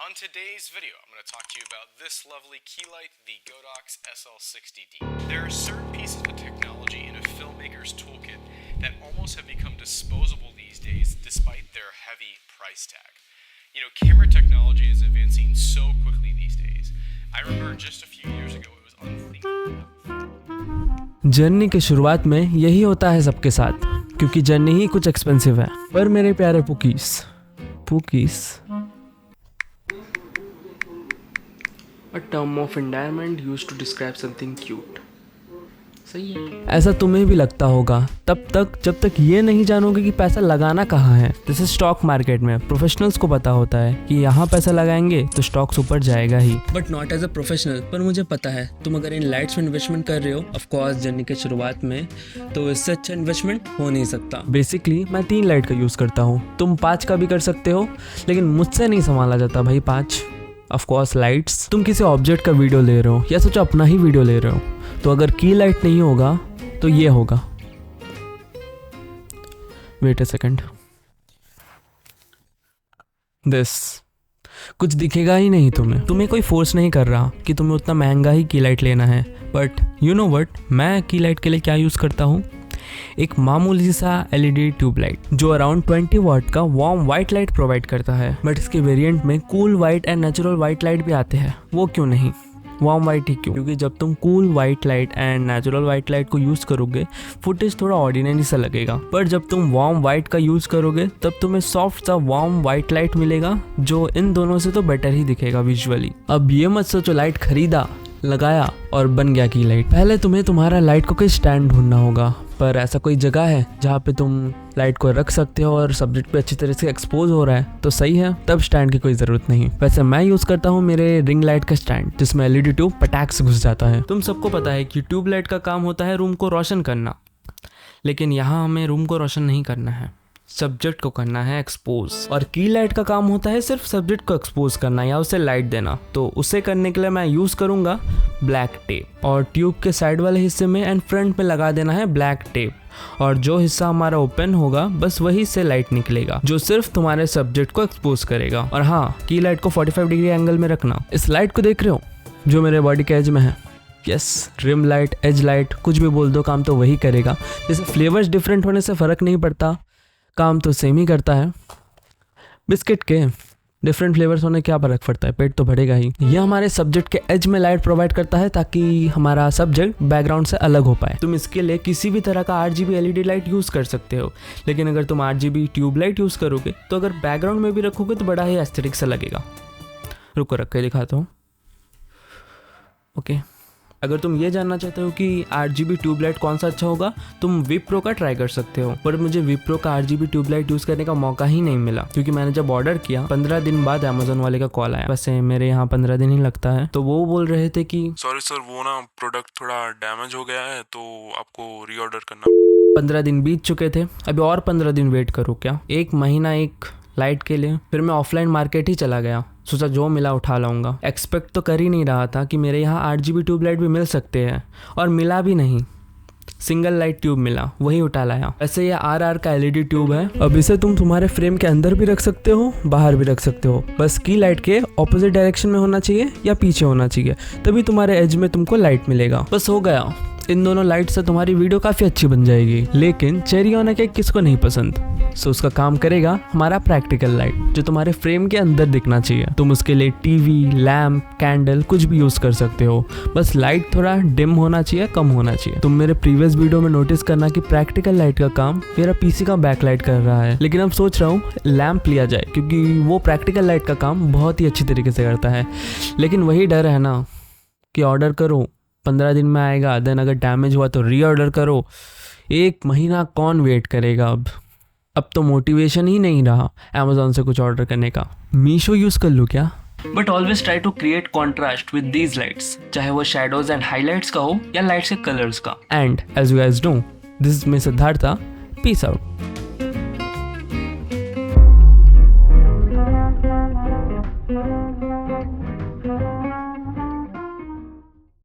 On today's video, I'm going to talk to you about this lovely key light, the Godox SL60D. There are certain pieces of technology in a filmmaker's toolkit that almost have become disposable these days despite their heavy price tag. You know, camera technology is advancing so quickly these days. I remember just a few years ago it was unthinkable. Journey की शुरुआत में यही होता है सबके साथ, क्योंकि journey ही कुछ एक्सपेंसिव है। पर मेरे प्यारे पुकीस A term of endearment used to describe something cute. सही है। ऐसा तुम्हें भी लगता होगा तब तक जब तक ये नहीं जानोगे कि पैसा लगाना कहाँ है। जैसे स्टॉक मार्केट में प्रोफेशनल्स को पता होता है कि यहाँ पैसा लगाएंगे तो स्टॉक्स ऊपर जाएगा ही, but not as a professional. पर मुझे पता है तुम अगर इन लाइट्स में इन्वेस्टमेंट कर रहे हो, ऑफ कोर्स जर्नी के शुरुआत में, तो इससे अच्छा इन्वेस्टमेंट हो नहीं सकता। बेसिकली मैं 3 लाइट का यूज़ करता हूँ, तुम 5 का भी कर सकते हो, लेकिन मुझसे नहीं संभाला जाता भाई 5। Of course lights. तुम किसी ऑब्जेक्ट का वीडियो ले रहे हो या सोचो अपना ही वीडियो ले रहे हो, तो अगर की लाइट नहीं होगा तो ये होगा। वेट अ सेकंड, दिस कुछ दिखेगा ही नहीं तुम्हें कोई फोर्स नहीं कर रहा कि तुम्हें उतना महंगा ही की लाइट लेना है। बट यू नो व्हाट, मैं की लाइट के लिए क्या यूज़ करता हूँ? एक मामूली सा एलईडी ट्यूब लाइट जो अराउंड 20 वाट का वार्म वाइट लाइट प्रोवाइड करता है। बट इसके वेरिएंट में cool white and natural white light भी आते हैं। वो क्यों नहीं, वार्म वाइट ही क्यों? क्योंकि जब तुम cool white light and natural white light को यूज़ करोगे फुटेज थोड़ा ऑर्डिनरी सा लगेगा, पर जब तुम वार्म वाइट का यूज़ करोगे तब तुम्हें सॉफ्ट सा वार्म वाइट लाइट मिलेगा जो इन दोनों से तो बेटर ही दिखेगा विजुअली। अब ये मत सोचो लाइट खरीदा, लगाया और बन गया की लाइट। पहले तुम्हें तुम्हारा लाइट को कोई स्टैंड ढूंढना होगा, पर ऐसा कोई जगह है जहाँ पे तुम लाइट को रख सकते हो और सब्जेक्ट पे अच्छी तरह से एक्सपोज हो रहा है तो सही है, तब स्टैंड की कोई ज़रूरत नहीं। वैसे मैं यूज़ करता हूँ मेरे रिंग लाइट का स्टैंड, जिसमें एलईडी ट्यूब पटाख से घुस जाता है। तुम सबको पता है कि ट्यूब लाइट का काम होता है रूम को रोशन करना, लेकिन यहाँ हमें रूम को रोशन नहीं करना है, सब्जेक्ट को करना है एक्सपोज। और की लाइट का काम होता है सिर्फ सब्जेक्ट को एक्सपोज करना या उसे लाइट देना। तो उसे करने के लिए मैं यूज़ करूँगा ब्लैक टेप, और ट्यूब के साइड वाले हिस्से में एंड फ्रंट में लगा देना है ब्लैक टेप, और जो हिस्सा हमारा ओपन होगा बस वही से लाइट निकलेगा जो सिर्फ तुम्हारे सब्जेक्ट को एक्सपोज करेगा। और हाँ, की लाइट को 45 डिग्री एंगल में रखना। इस लाइट को देख रहे हो जो मेरे बॉडी के एज में है? Yes, rim light, edge light, कुछ भी बोल दो, काम तो वही करेगा। जैसे फ्लेवर्स डिफरेंट होने से फ़र्क नहीं पड़ता, काम तो सेम ही करता है। बिस्किट के डिफरेंट फ्लेवर्स होने क्या फ़र्क पड़ता है, पेट तो भरेगा ही। ये हमारे सब्जेक्ट के एज में लाइट प्रोवाइड करता है ताकि हमारा सब्जेक्ट बैकग्राउंड से अलग हो पाए। तुम इसके लिए किसी भी तरह का RGB एलईडी लाइट यूज़ कर सकते हो, लेकिन अगर तुम RGB ट्यूब लाइट यूज़ करोगे तो अगर बैकग्राउंड में भी रखोगे तो बड़ा ही एस्थेटिक सा लगेगा। रुको, रख के दिखाता हूँ। ओके, अगर तुम ये जानना चाहते हो कि RGB ट्यूबलाइट कौन सा अच्छा होगा, तुम विप्रो का ट्राई कर सकते हो। पर मुझे विप्रो का RGB ट्यूबलाइट यूज़ करने का मौका ही नहीं मिला, क्योंकि मैंने जब ऑर्डर किया 15 दिन बाद अमेजोन वाले का कॉल आया। वैसे मेरे यहाँ 15 दिन ही लगता है। तो वो बोल रहे थे कि सॉरी सर, वो ना प्रोडक्ट थोड़ा डैमेज हो गया है तो आपको रीऑर्डर करना। 15 दिन बीत चुके थे, अभी और 15 दिन वेट करूँ क्या? 1 महीना एक लाइट के लिए। फिर मैं ऑफलाइन मार्केट ही चला गया, सोचा जो मिला उठा लाऊंगा। एक्सपेक्ट तो कर ही नहीं रहा था कि मेरे यहाँ RGB ट्यूबलाइट भी मिल सकते हैं, और मिला भी नहीं, सिंगल लाइट ट्यूब मिला, वही उठा लाया। ऐसे ये RR का एलईडी ट्यूब है। अब इसे तुम तुम्हारे फ्रेम के अंदर भी रख सकते हो, बाहर भी रख सकते हो, बस की लाइट के ऑपोजिट डायरेक्शन में होना चाहिए या पीछे होना चाहिए, तभी तुम्हारे एज में तुमको लाइट मिलेगा। बस हो गया, इन दोनों लाइट से तुम्हारी वीडियो काफ़ी अच्छी बन जाएगी। लेकिन चेरी ऑन केक किसको नहीं पसंद? सो उसका काम करेगा हमारा प्रैक्टिकल लाइट, जो तुम्हारे फ्रेम के अंदर दिखना चाहिए। तुम उसके लिए टीवी, लैम्प, कैंडल कुछ भी यूज़ कर सकते हो, बस लाइट थोड़ा डिम होना चाहिए, कम होना चाहिए। तुम मेरे प्रीवियस वीडियो में नोटिस करना कि प्रैक्टिकल लाइट का काम मेरा PC का बैकलाइट कर रहा है, लेकिन अब सोच रहा हूँ लैम्प लिया जाए, क्योंकि वो प्रैक्टिकल लाइट का काम बहुत ही अच्छी तरीके से करता है। लेकिन वही डर है ना कि ऑर्डर करो 15 दिन में आएगा, देन अगर डैमेज हुआ तो रीऑर्डर करो, 1 महीना कौन वेट करेगा? अब तो मोटिवेशन ही नहीं रहा अमेजोन से कुछ ऑर्डर करने का। मीशो यूज़ कर लूँ क्या? But always try to create contrast with these lights, चाहे वो शेडोज एंड हाईलाइट्स का हो या लाइट्स के कलर्स का। And as you guys know, this is me Siddharth, peace out.